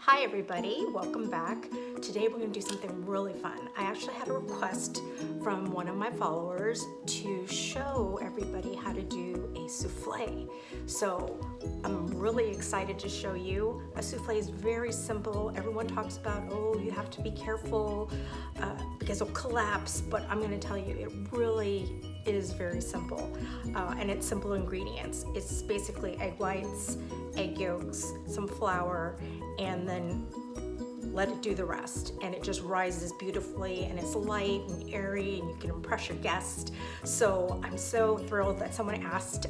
Hi everybody, welcome back. Today we're going to do something really fun. I actually had a request from one of my followers to show everybody how to do a souffle. So I'm really excited to show you. A souffle is very simple. Everyone talks about, oh, you have to be careful because it'll collapse, but I'm going to tell you it really is very simple, and it's simple ingredients. It's basically egg whites, egg yolks, some flour, and then let it do the rest, and it just rises beautifully, and it's light and airy, and you can impress your guest. So I'm so thrilled that someone asked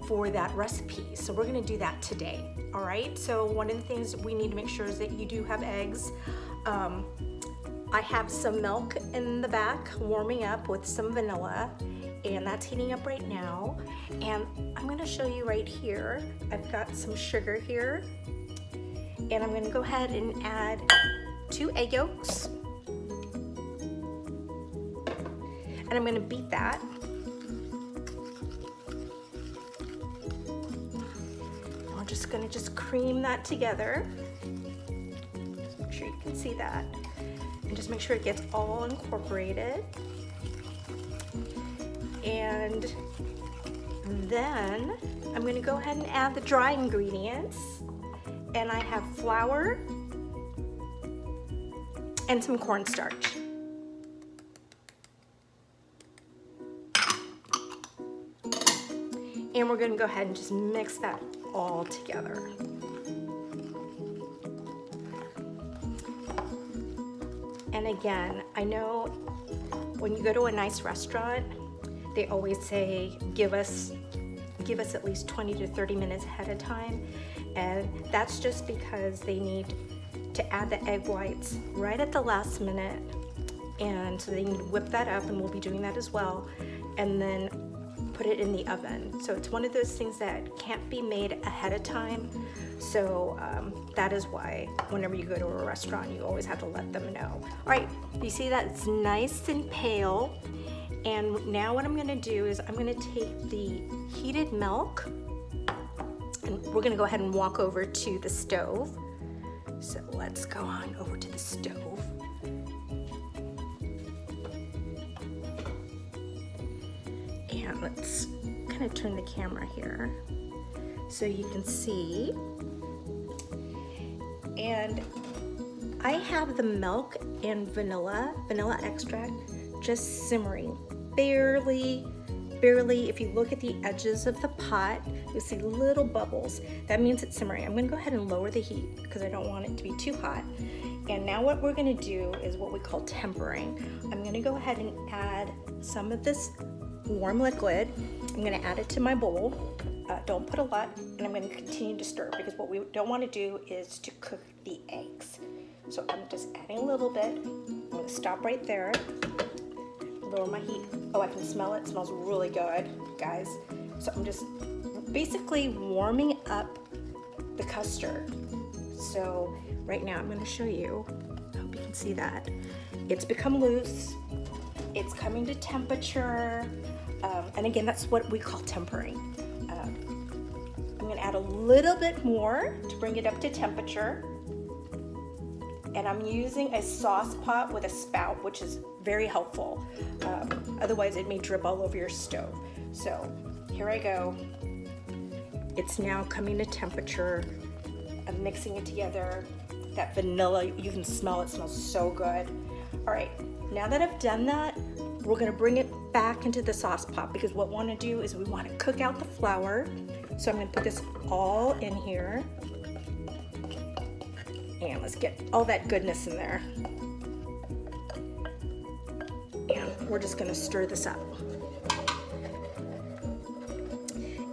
for that recipe, so we're going to do that today. All right, so one of the things we need to make sure is that you do have eggs. I have some milk in the back warming up with some vanilla, and that's heating up right now. And I'm going to show you right here, I've got some sugar here, and I'm going to go ahead and add 2 egg yolks, and I'm going to beat that. We're just going to cream that together. Make sure you can see that. And just make sure it gets all incorporated. And then I'm going to go ahead and add the dry ingredients. And I have flour and some cornstarch. And we're going to go ahead and just mix that all together. And again, I know when you go to a nice restaurant, they always say, give us at least 20 to 30 minutes ahead of time. And that's just because they need to add the egg whites right at the last minute. And so they need to whip that up, and we'll be doing that as well. And then put it in the oven. So it's one of those things that can't be made ahead of time. So that is why whenever you go to a restaurant, you always have to let them know. All right, you see that it's nice and pale. And now what I'm gonna do is I'm gonna take the heated milk, and we're gonna go ahead and walk over to the stove. So let's go on over to the stove. And let's kind of turn the camera here so you can see. And I have the milk and vanilla extract just simmering, barely. If you look at the edges of the pot, you'll see little bubbles. That means it's simmering. I'm gonna go ahead and lower the heat because I don't want it to be too hot. And now what we're gonna do is what we call tempering. I'm gonna go ahead and add some of this warm liquid. I'm gonna add it to my bowl. Don't put a lot, and I'm gonna continue to stir because what we don't wanna do is to cook the eggs. So I'm just adding a little bit. I'm gonna stop right there. Lower my heat. Oh, I can smell it. It smells really good, guys. So I'm just basically warming up the custard. So right now I'm going to show you. I hope you can see that. It's become loose. It's coming to temperature. And again, that's what we call tempering. I'm going to add a little bit more to bring it up to temperature. And I'm using a sauce pot with a spout, which is very helpful. Otherwise it may drip all over your stove. So here I go. It's now coming to temperature. I'm mixing it together. That vanilla, you can smell it, it smells so good. All right, now that I've done that, we're gonna bring it back into the sauce pot because what we wanna do is we wanna cook out the flour. So I'm gonna put this all in here. And let's get all that goodness in there. And we're just gonna stir this up.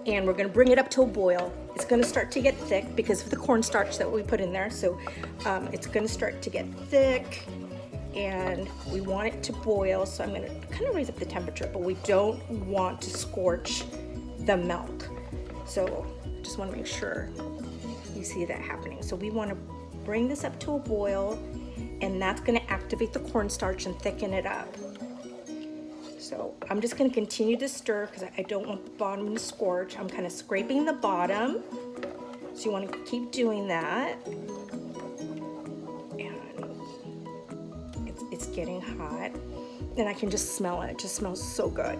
And we're gonna bring it up to a boil. It's gonna start to get thick because of the cornstarch that we put in there. So it's gonna start to get thick, and we want it to boil. So I'm gonna kind of raise up the temperature, but we don't want to scorch the milk. So just wanna make sure you see that happening. So we wanna bring this up to a boil, and that's going to activate the cornstarch and thicken it up. So I'm just going to continue to stir because I don't want the bottom to scorch. I'm kind of scraping the bottom, so you want to keep doing that. getting hot. And I can just smell it. It just smells so good.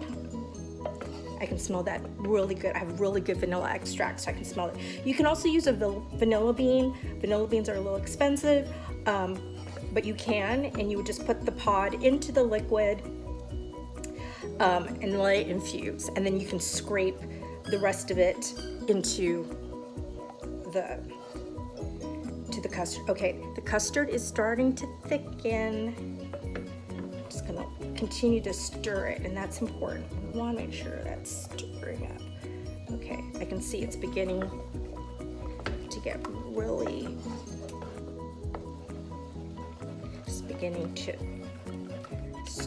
I can smell that really good. I have really good vanilla extract, so I can smell it. You can also use a vanilla bean. Vanilla beans are a little expensive, but you can, and you would just put the pod into the liquid and let it infuse. And then you can scrape the rest of it into the custard. Okay, the custard is starting to thicken. I'm just gonna continue to stir it, and that's important. We want to make sure that's stirring up. Okay, I can see it's beginning to get really,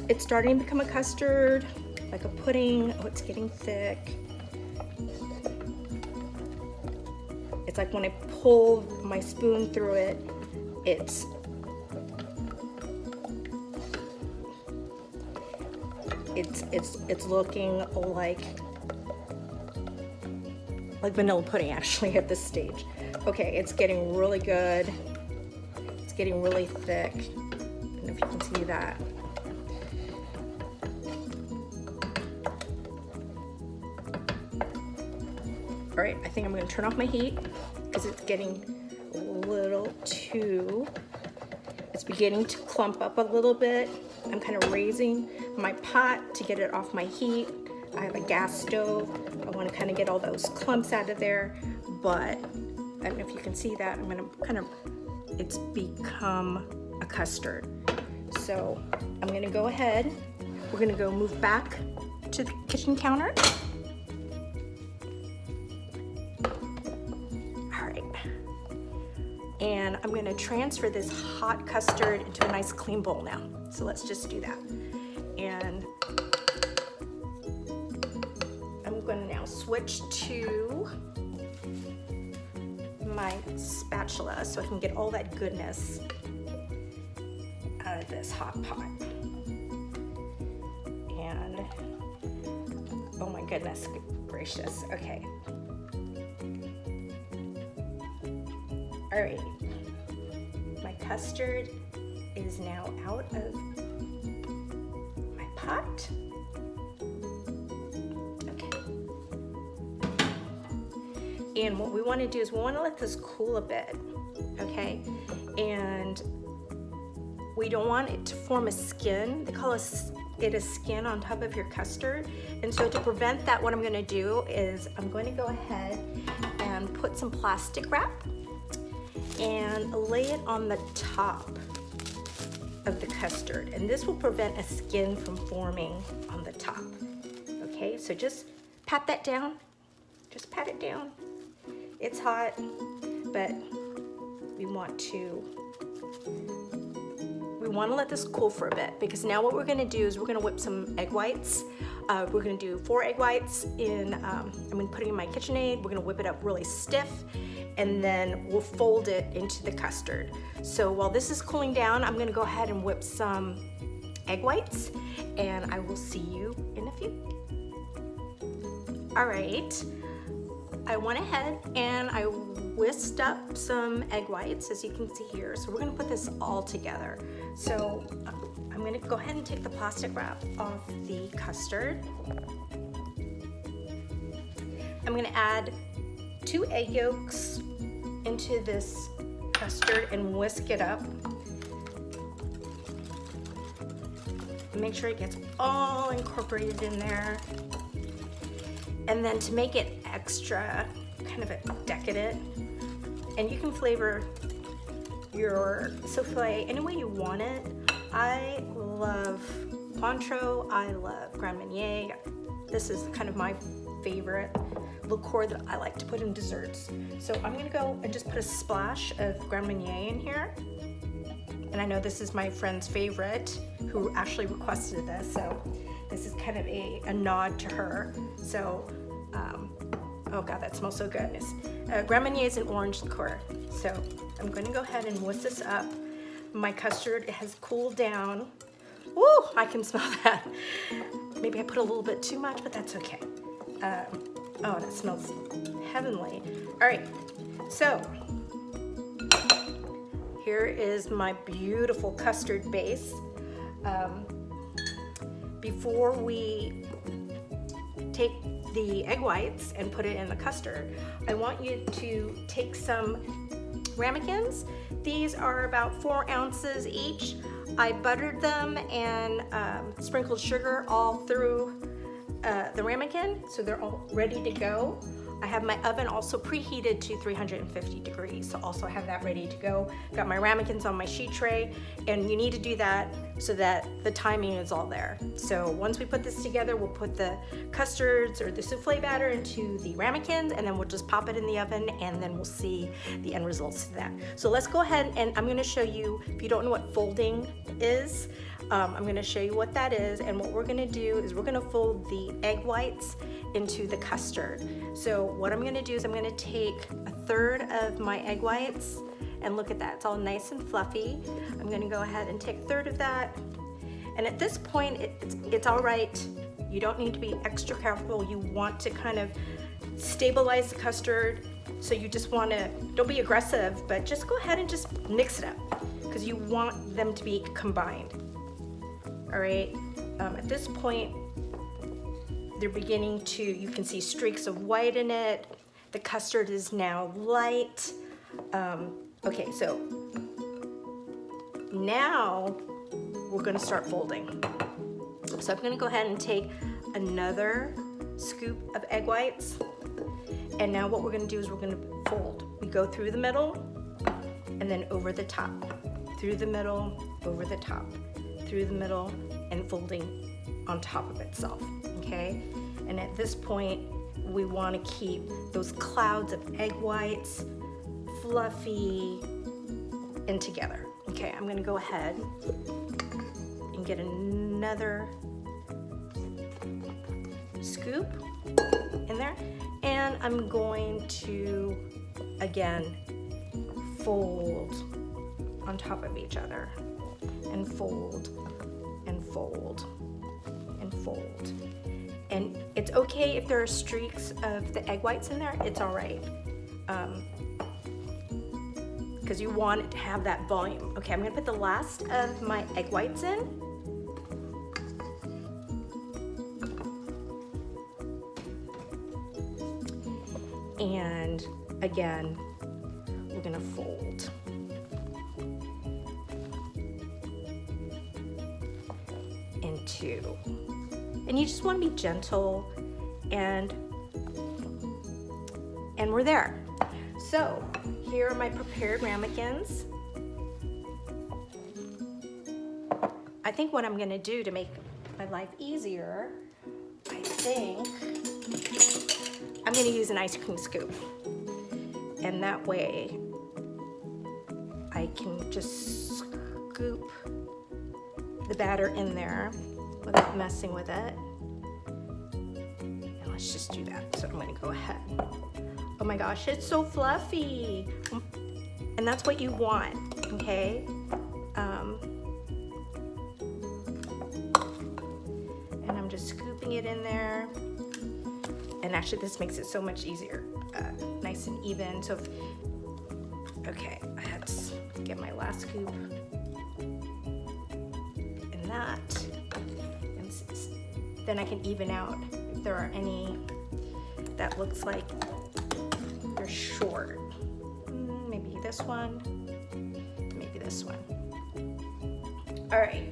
it's starting to become a custard, like a pudding. Oh, it's getting thick. It's like when I pull my spoon through it, it's looking like vanilla pudding actually at this stage. Okay, it's getting really good. It's getting really thick. I don't know if you can see that. All right, I think I'm gonna turn off my heat because it's getting a little too, it's beginning to clump up a little bit. I'm kind of raising my pot to get it off my heat. I have a gas stove. I want to kind of get all those clumps out of there, but I don't know if you can see that. I'm gonna kind of, it's become a custard. So I'm gonna go ahead. We're gonna go move back to the kitchen counter. And I'm gonna transfer this hot custard into a nice clean bowl now. So let's just do that. And I'm gonna now switch to my spatula so I can get all that goodness out of this hot pot. And, oh my goodness gracious, okay. All right, my custard is now out of my pot. Okay. And what we want to do is we want to let this cool a bit, okay? And we don't want it to form a skin. They call it a skin on top of your custard. And so to prevent that, what I'm going to do is I'm going to go ahead and put some plastic wrap and lay it on the top of the custard. And this will prevent a skin from forming on the top. Okay, so just pat that down. Just pat it down. It's hot, but we want to let this cool for a bit, because now what we're gonna do is we're gonna whip some egg whites. We're gonna do 4 egg whites in, I'm gonna put it in my KitchenAid. We're gonna whip it up really stiff, and then we'll fold it into the custard. So while this is cooling down, I'm gonna go ahead and whip some egg whites, and I will see you in a few. All right, I went ahead and I whisked up some egg whites, as you can see here. So we're gonna put this all together. So I'm gonna go ahead and take the plastic wrap off the custard. I'm gonna add 2 egg yolks into this custard and whisk it up. Make sure it gets all incorporated in there. And then to make it extra kind of a decadent, and you can flavor your souffle any way you want it. I love Cointreau, I love Grand Marnier. This is kind of my favorite liqueur that I like to put in desserts. So I'm gonna go and just put a splash of Grand Marnier in here. And I know this is my friend's favorite, who actually requested this, so this is kind of a nod to her. So, oh God, that smells so good. Grand Marnier is an orange liqueur. So I'm gonna go ahead and whisk this up. My custard has cooled down. Woo, I can smell that. Maybe I put a little bit too much, but that's okay. Oh, that smells heavenly. All right, so here is my beautiful custard base. before we take the egg whites and put it in the custard, I want you to take some ramekins. These are about 4 ounces each. I buttered them and sprinkled sugar all through the ramekin, so they're all ready to go. I have my oven also preheated to 350 degrees, so also have that ready to go. Got my ramekins on my sheet tray, and you need to do that so that the timing is all there. So once we put this together, we'll put the custards or the souffle batter into the ramekins, and then we'll just pop it in the oven, and then we'll see the end results of that. So let's go ahead, and I'm gonna show you, if you don't know what folding is, I'm gonna show you what that is, and what we're gonna do is we're gonna fold the egg whites into the custard. So what I'm gonna do is I'm gonna take 1/3 of my egg whites, and look at that, it's all nice and fluffy. I'm gonna go ahead and take 1/3 of that, and at this point it's all right. You don't need to be extra careful. You want to kind of stabilize the custard, so you just wanna, don't be aggressive, but just go ahead and just mix it up, because you want them to be combined. All right, at this point, they're beginning to, you can see streaks of white in it. The custard is now light. Okay, so now we're gonna start folding. So I'm gonna go ahead and take another scoop of egg whites. And now what we're gonna do is we're gonna fold. We go through the middle and then over the top. Through the middle, over the top. Through the middle, and folding on top of itself, okay? And at this point, we want to keep those clouds of egg whites fluffy and together. Okay, I'm gonna go ahead and get another scoop in there, and I'm going to, again, fold on top of each other, and fold, and fold, and fold. And it's okay if there are streaks of the egg whites in there, it's all right. Because you want it to have that volume. Okay, I'm gonna put the last of my egg whites in. And again, we're gonna fold. Into, and you just want to be gentle, and we're there. So here are my prepared ramekins. I think what I'm going to do to make my life easier, I think I'm going to use an ice cream scoop, and that way I can just scoop the batter in there without messing with it. And let's just do that. So I'm gonna go ahead. Oh my gosh, it's so fluffy. And that's what you want, okay? And I'm just scooping it in there. And actually this makes it so much easier. Nice and even. So if, okay, I had to get my last scoop. That, and then I can even out if there are any that looks like they're short. Maybe this one, maybe this one. All right.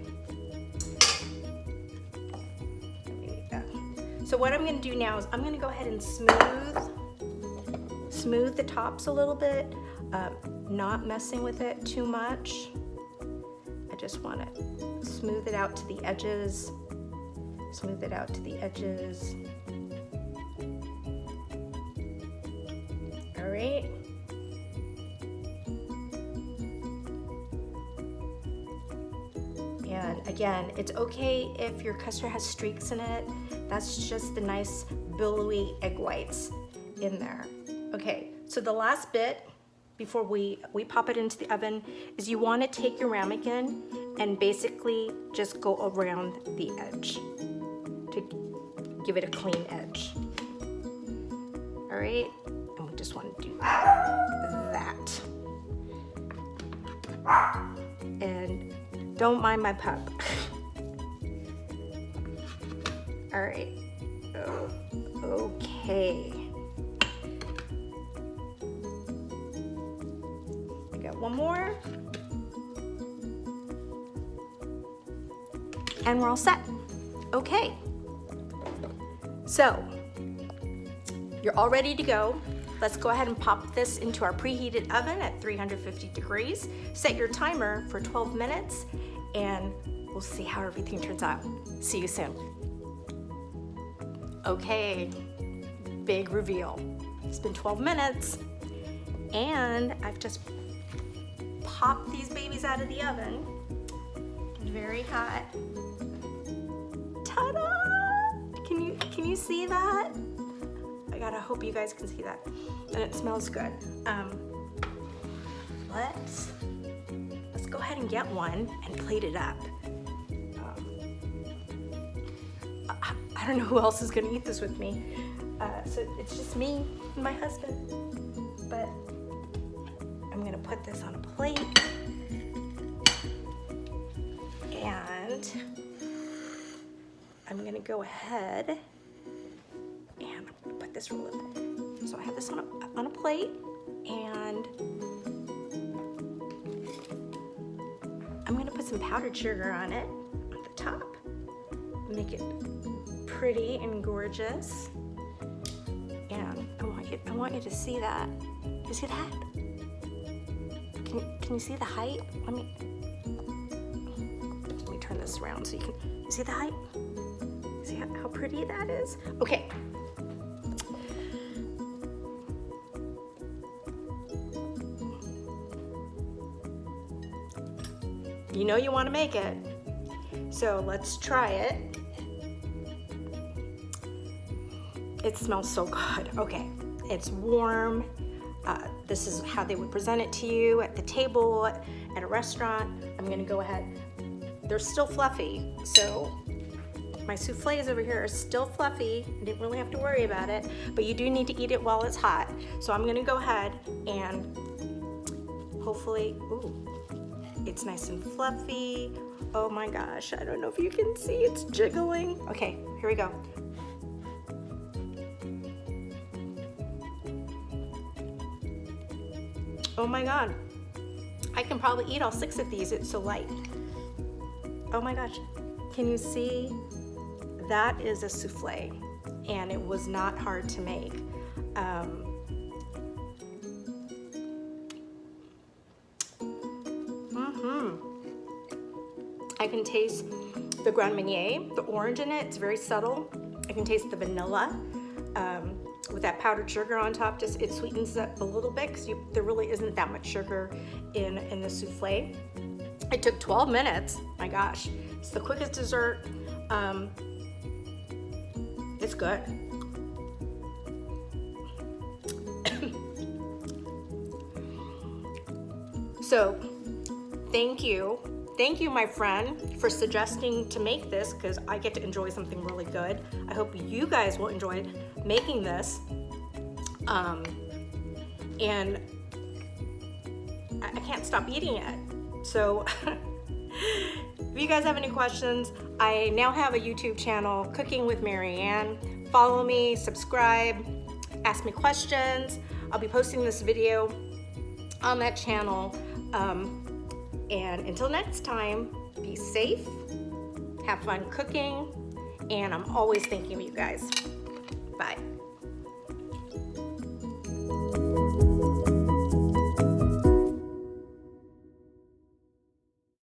So what I'm going to do now is I'm going to go ahead and smooth the tops a little bit, not messing with it too much. I just want to smooth it out to the edges, smooth it out to the edges. All right. And again, it's okay if your custard has streaks in it. That's just the nice billowy egg whites in there. Okay, so the last bit before we pop it into the oven is you want to take your ramekin and basically just go around the edge to give it a clean edge. All right, and we just want to do that. And don't mind my pup. Okay. I got one more. And we're all set. Okay. So, you're all ready to go. Let's go ahead and pop this into our preheated oven at 350 degrees. Set your timer for 12 minutes and we'll see how everything turns out. See you soon. Okay, big reveal. It's been 12 minutes and I've just popped these babies out of the oven. Very hot. Ta-da! Can you see that? I gotta hope you guys can see that. And it smells good. Let's go ahead and get one and plate it up. I don't know who else is gonna eat this with me. So it's just me and my husband. But I'm gonna put this on a plate. And I'm gonna go ahead and put this roll in. So I have this on a plate, and I'm gonna put some powdered sugar on it at the top. Make it pretty and gorgeous. And I want you to see that. You see that? Can you see the height? Let me turn this around so you see the height? See how pretty that is? Okay. You know you want to make it. So let's try it. It smells so good. Okay, it's warm. This is how they would present it to you at the table at a restaurant. I'm gonna go ahead. They're still fluffy, so my soufflés over here are still fluffy. I didn't really have to worry about it, but you do need to eat it while it's hot. So I'm gonna go ahead and hopefully, ooh, it's nice and fluffy. Oh my gosh, I don't know if you can see, it's jiggling. Okay, here we go. Oh my God, I can probably eat all 6 of these, it's so light. Oh my gosh, can you see? That is a soufflé, and it was not hard to make. I can taste the Grand Marnier, the orange in it, it's very subtle. I can taste the vanilla with that powdered sugar on top. Just it sweetens it a little bit because there really isn't that much sugar in the soufflé. It took 12 minutes, my gosh. It's the quickest dessert. It's good. So, thank you, my friend, for suggesting to make this, because I get to enjoy something really good. I hope you guys will enjoy making this. And I can't stop eating it. So, if you guys have any questions, I now have a YouTube channel, Cooking with Marianne. Follow me, subscribe, ask me questions. I'll be posting this video on that channel. And until next time, be safe, have fun cooking, and I'm always thinking of you guys. Bye.